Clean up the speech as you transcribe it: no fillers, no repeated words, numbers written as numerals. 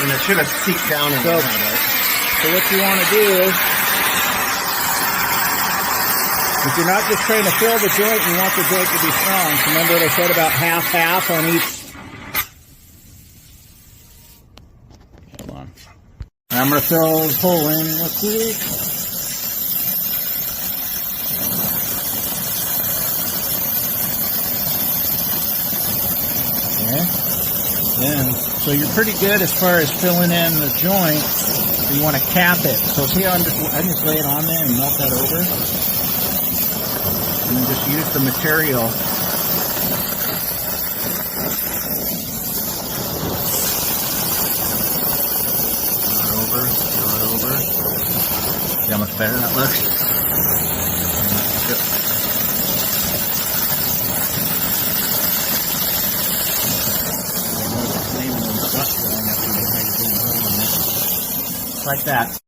And it should have seeped down in So there. what you want to do is, if you're not just trying to fill the joint, you want the joint to be strong. So remember what I said about half on each. Hold on. And I'm going to fill this hole in real quick. Okay. So you're pretty good as far as filling in the joint. So you want to cap it. So see how I just lay it on there and melt that over? And then just use the material. Draw it over. See how much better that looks? Like that.